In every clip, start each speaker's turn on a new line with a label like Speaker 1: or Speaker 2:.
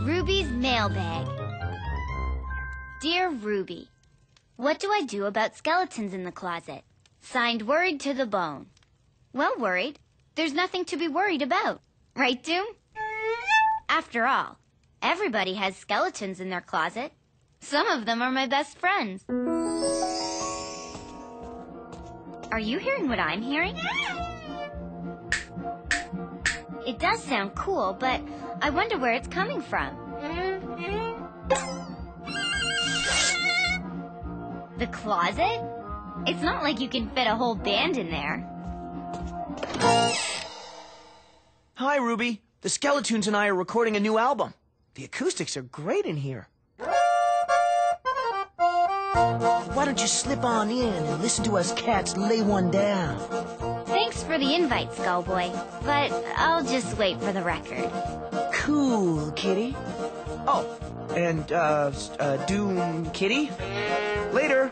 Speaker 1: Ruby's mailbag. Dear Ruby, what do I do about skeletons in the closet? Signed, Worried to the Bone. Well, worried. There's nothing to be worried about. Right, Toon? After all, everybody has skeletons in their closet. Some of them are my best friends. Are you hearing what I'm hearing? It does sound cool, but I wonder where it's coming from. The closet? It's not like you can fit a whole band in there.
Speaker 2: Hi, Ruby. The Skeletoons and I are recording a new album. The acoustics are great in here. Why don't you slip on in and listen to us cats lay one down?
Speaker 1: Thanks for the invite, Skullboy, but I'll just wait for the record.
Speaker 2: Cool, kitty. Oh, and, Doom kitty? Later.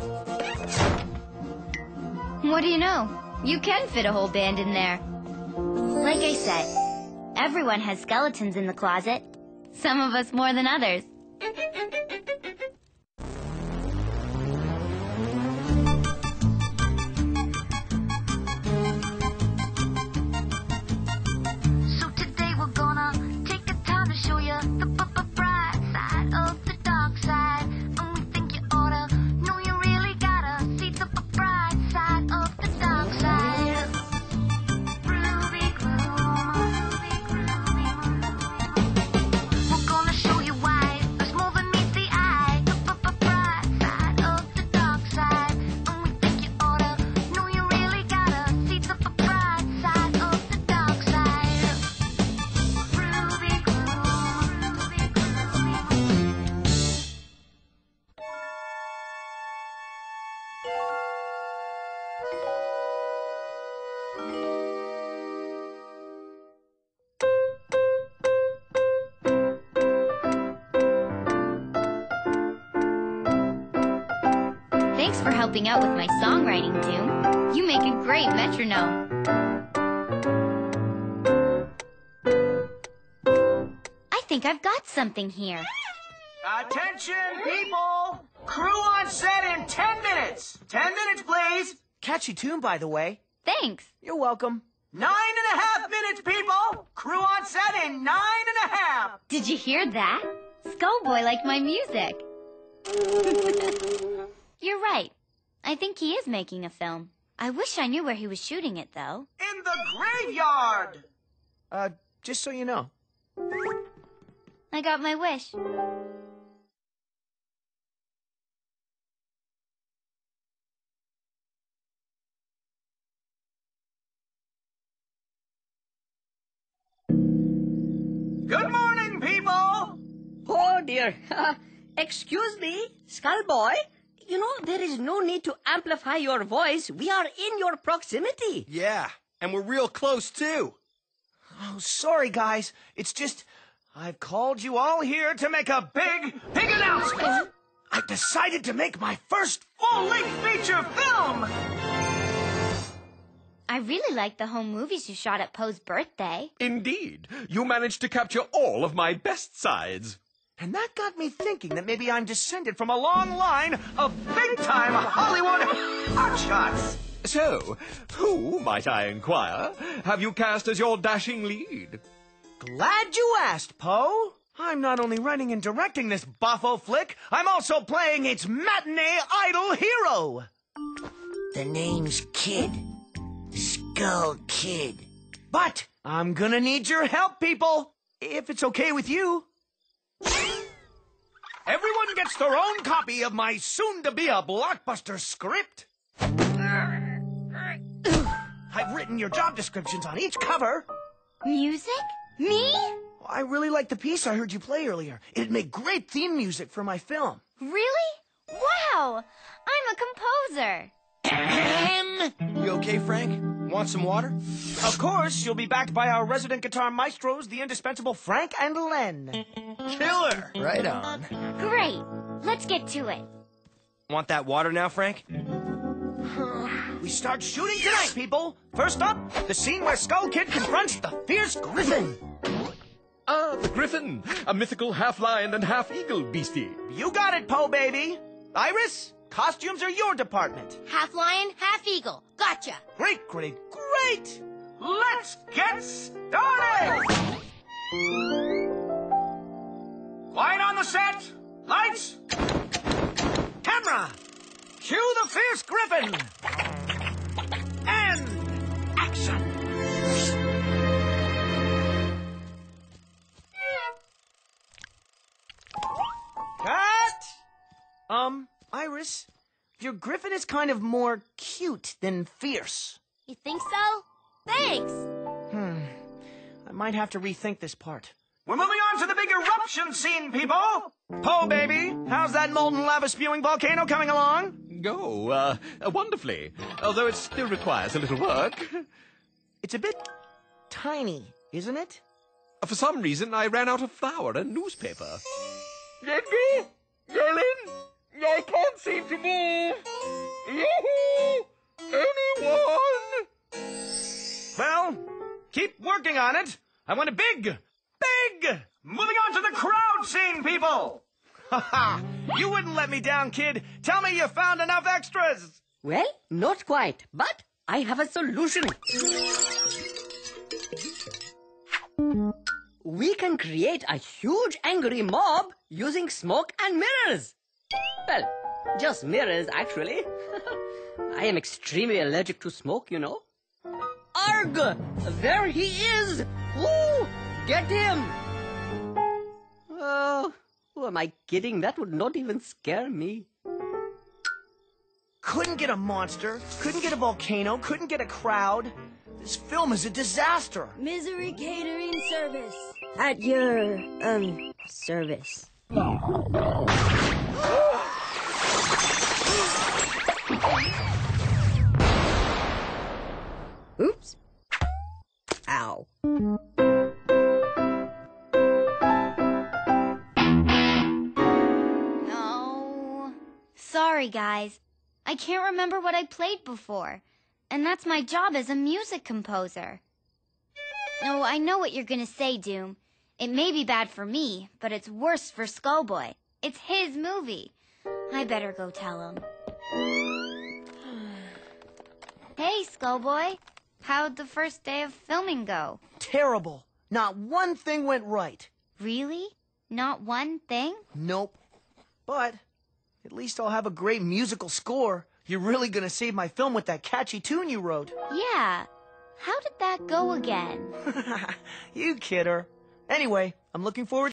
Speaker 1: What do you know? You can fit a whole band in there. Like I said, everyone has skeletons in the closet. Some of us more than others.
Speaker 3: So today we're gonna take the time to show you the bright side of the dark side. And we think you oughta know you really gotta see the bright side of the dark side. Ruby Gloom, we're gonna show you why there's more than meets the eye. The bright side of the dark side. And we think you oughta know you really gotta see the bright side of the dark side. Ruby Gloom,
Speaker 1: Thanks for helping out with my songwriting, Toon. You make a great metronome. I think I've got something here.
Speaker 2: Attention, people! Crew on set in 10 minutes! 10 minutes, please! Catchy tune, by the way.
Speaker 1: Thanks.
Speaker 2: You're welcome. 9.5 minutes, people! Crew on set in 9.5!
Speaker 1: Did you hear that? Skullboy liked my music. You're right. I think he is making a film. I wish I knew where he was shooting it, though.
Speaker 2: In the graveyard! Just so you know.
Speaker 1: I got my wish.
Speaker 2: Good morning, people!
Speaker 4: Oh, dear. Excuse me, Skullboy. You know, there is no need to amplify your voice. We are in your proximity.
Speaker 5: Yeah, and we're real close, too.
Speaker 2: Oh, sorry, guys. It's just, I've called you all here to make a big announcement. I've decided to make my first full-length feature film.
Speaker 1: I really like the home movies you shot at Poe's birthday.
Speaker 5: Indeed. You managed to capture all of my best sides.
Speaker 2: And that got me thinking that maybe I'm descended from a long line of big-time Hollywood hotshots.
Speaker 5: So, who, might I inquire, have you cast as your dashing lead?
Speaker 2: Glad you asked, Poe. I'm not only writing and directing this boffo flick, I'm also playing its matinee idol hero. The name's Kid. Skull Kid. But I'm gonna need your help, people, if it's okay with you. Everyone gets their own copy of my soon-to-be-a-blockbuster script. I've written your job descriptions on each cover.
Speaker 1: Music? Me?
Speaker 2: I really like the piece I heard you play earlier. It'd make great theme music for my film.
Speaker 1: Really? Wow! I'm a composer.
Speaker 5: You okay, Frank? Want some water?
Speaker 2: Of course, you'll be backed by our resident guitar maestros, the indispensable Frank and Len.
Speaker 5: Killer! Right on.
Speaker 1: Great. Let's get to it.
Speaker 5: Want that water now, Frank?
Speaker 2: We start shooting tonight, people. First up, the scene where Skull Kid confronts the fierce Griffin.
Speaker 5: Ah, the griffin, a mythical half-lion and half-eagle beastie.
Speaker 2: You got it, Poe, baby. Iris, costumes are your department.
Speaker 1: Half lion, half eagle. Gotcha.
Speaker 2: Great, great, great! Let's get started! Quiet on the set. Lights. Camera. Cue the fierce griffin. And action. Cut! Iris, your griffin is kind of more cute than fierce.
Speaker 1: You think so? Thanks.
Speaker 2: I might have to rethink this part. We're moving on to the big eruption scene, people! Poe, baby, how's that molten lava-spewing volcano coming along?
Speaker 5: Oh, wonderfully. Although it still requires a little work.
Speaker 2: It's a bit tiny, isn't it?
Speaker 5: For some reason, I ran out of flour and newspaper. Edgar? Ellen? I can't seem to move. Yoo-hoo! Anyone?
Speaker 2: Well, keep working on it. I want it big! Big! Moving on to the crowd scene, people! Ha ha! You wouldn't let me down, kid. Tell me you found enough extras.
Speaker 4: Well, not quite, but I have a solution. We can create a huge angry mob using smoke and mirrors. Well, just mirrors, actually. I am extremely allergic to smoke, you know. Arg! There he is! Woo! Get him! Oh, who am I kidding? That would not even scare me.
Speaker 2: Couldn't get a monster, couldn't get a volcano, couldn't get a crowd. This film is a disaster.
Speaker 6: Misery Catering Service. At your, service. Oops. Ow.
Speaker 1: No. Sorry, guys. I can't remember what I played before. And that's my job as a music composer. Oh, I know what you're gonna say, Doom. It may be bad for me, but it's worse for Skullboy. It's his movie. I better go tell him. Hey, Skullboy. How'd the first day of filming go?
Speaker 2: Terrible. Not one thing went right.
Speaker 1: Really? Not one thing?
Speaker 2: Nope. But at least I'll have a great musical score. You're really gonna save my film with that catchy tune you wrote.
Speaker 1: Yeah. How did that go again?
Speaker 2: You kidder. Anyway, I'm looking forward